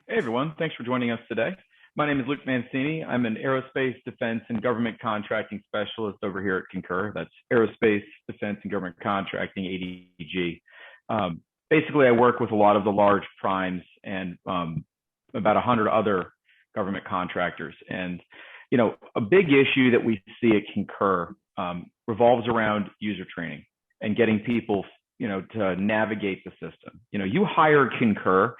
Hey everyone, thanks for joining us today. My name is Luke Mancini. I'm an aerospace, defense, and government contracting specialist over here at Concur. That's aerospace, defense, and government contracting, ADG. Basically, I work with a lot of the large primes and about 100 other government contractors. And, a big issue that we see at Concur revolves around user training and getting people, to navigate the system. You hire Concur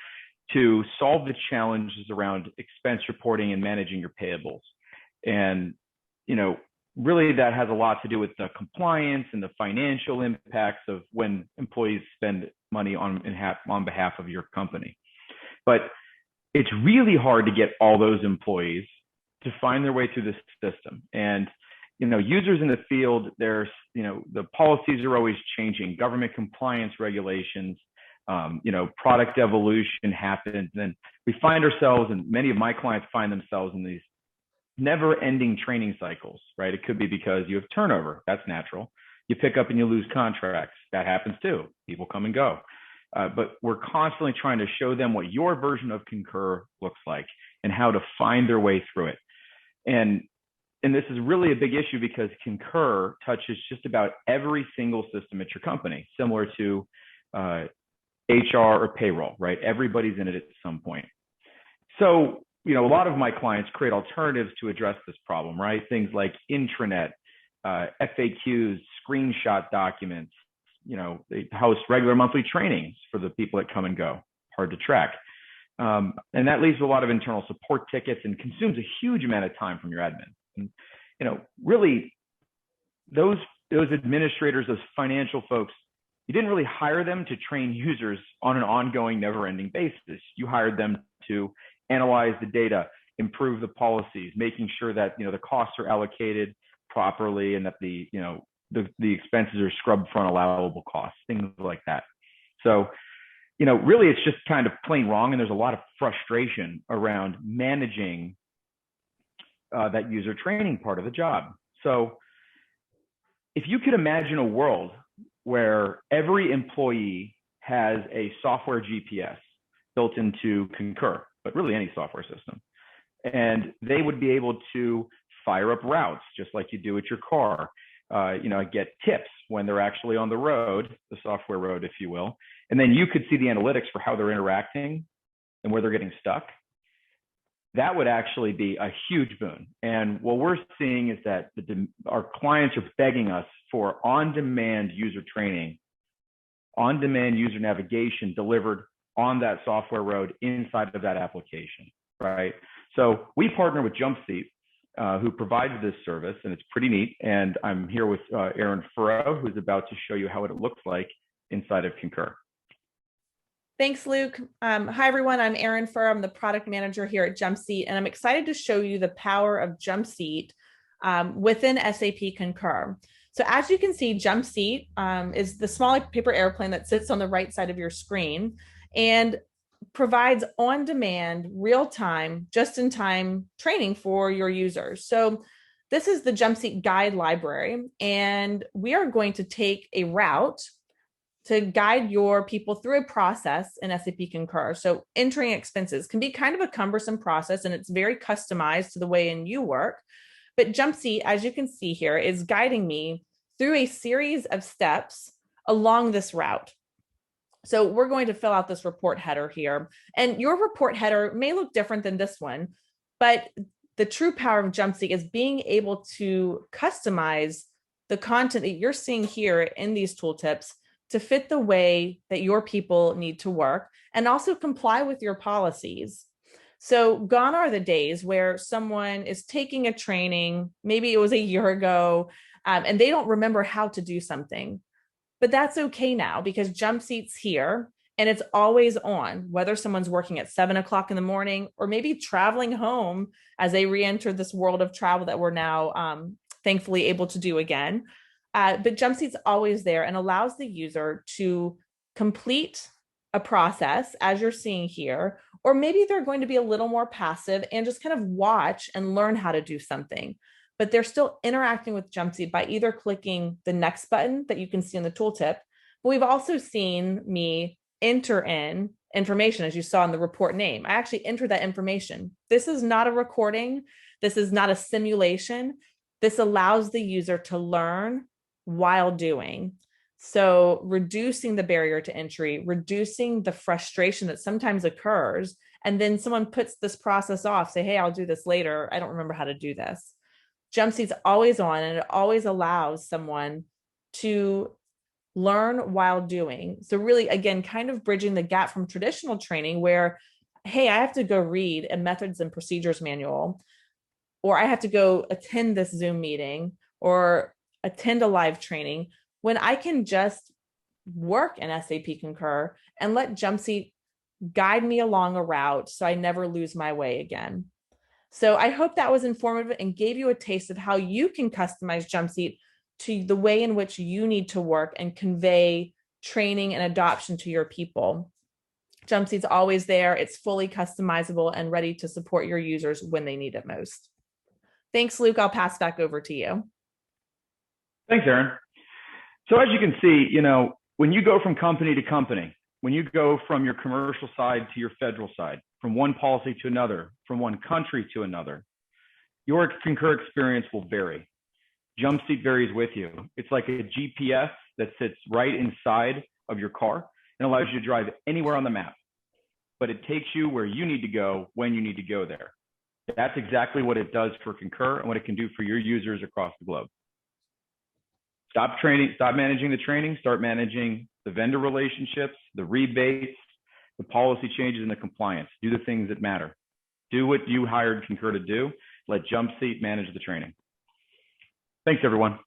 to solve the challenges around expense reporting and managing your payables. And, really that has a lot to do with the compliance and the financial impacts of when employees spend money on behalf of your company. But it's really hard to get all those employees to find their way through this system. And, users in the field, the policies are always changing, government compliance regulations, product evolution happens, and we find ourselves, and many of my clients find themselves in these never-ending training cycles, right? It could be because you have turnover. That's natural. You pick up and you lose contracts. That happens too. People come and go. But we're constantly trying to show them what your version of Concur looks like and how to find their way through it. And this is really a big issue because Concur touches just about every single system at your company, similar to HR or payroll, right? Everybody's in it at some point. So, a lot of my clients create alternatives to address this problem, right? Things like intranet, FAQs, screenshot documents, they host regular monthly trainings for the people that come and go, hard to track. And that leaves a lot of internal support tickets and consumes a huge amount of time from your admin. And, really those administrators, those financial folks, you didn't really hire them to train users on an ongoing, never-ending basis. You hired them to analyze the data, improve the policies, making sure that the costs are allocated properly and that the expenses are scrubbed from allowable costs, things like that. So, really it's just kind of plain wrong, and there's a lot of frustration around managing that user training part of the job. So, if you could imagine a world where every employee has a software GPS built into Concur, but really any software system, and they would be able to fire up routes just like you do at your car, get tips when they're actually on the road, the software road, if you will, and then you could see the analytics for how they're interacting and where they're getting stuck. That would actually be a huge boon. And what we're seeing is that our clients are begging us for on-demand user training, on-demand user navigation delivered on that software road inside of that application, right? So we partner with JumpSeat, who provides this service, and it's pretty neat. And I'm here with Aaron Furrow, who's about to show you how it looks like inside of Concur. Thanks, Luke. Hi, everyone. I'm Aaron Furr. I'm the product manager here at JumpSeat, and I'm excited to show you the power of JumpSeat within SAP Concur. So as you can see, JumpSeat is the small paper airplane that sits on the right side of your screen and provides on-demand, real-time, just-in-time training for your users. So this is the JumpSeat guide library, and we are going to take a route to guide your people through a process in SAP Concur. So entering expenses can be kind of a cumbersome process, and it's very customized to the way in you work. But JumpSeat, as you can see here, is guiding me through a series of steps along this route. So we're going to fill out this report header here. And your report header may look different than this one, but the true power of JumpSeat is being able to customize the content that you're seeing here in these tooltips to fit the way that your people need to work and also comply with your policies. So gone are the days where someone is taking a training, maybe it was a year ago, and they don't remember how to do something. But that's okay now because JumpSeat's here and it's always on, whether someone's working at 7 o'clock in the morning or maybe traveling home as they re-enter this world of travel that we're now thankfully able to do again. But JumpSeat's always there and allows the user to complete a process as you're seeing here, or maybe they're going to be a little more passive and just kind of watch and learn how to do something. But they're still interacting with JumpSeat by either clicking the next button that you can see in the tooltip. But we've also seen me enter in information, as you saw in the report name. I actually entered that information. This is not a recording. This is not a simulation. This allows the user to learn while doing. So reducing the barrier to entry, reducing the frustration that sometimes occurs. And then someone puts this process off, say, hey, I'll do this later. I don't remember how to do this. JumpSeat's always on, and it always allows someone to learn while doing. So really, again, kind of bridging the gap from traditional training where, hey, I have to go read a methods and procedures manual, or I have to go attend this Zoom meeting or attend a live training, when I can just work in SAP Concur and let JumpSeat guide me along a route so I never lose my way again. So I hope that was informative and gave you a taste of how you can customize JumpSeat to the way in which you need to work and convey training and adoption to your people. JumpSeat's always there. It's fully customizable and ready to support your users when they need it most. Thanks, Luke. I'll pass back over to you. Thanks, Erin. So as you can see, when you go from company to company, when you go from your commercial side to your federal side, from one policy to another, from one country to another, your Concur experience will vary. JumpSeat varies with you. It's like a GPS that sits right inside of your car and allows you to drive anywhere on the map, but it takes you where you need to go when you need to go there. That's exactly what it does for Concur and what it can do for your users across the globe. Stop managing the training, start managing the vendor relationships, the rebates, the policy changes, and the compliance. Do the things that matter. Do what you hired Concur to do. Let JumpSeat manage the training. Thanks, everyone.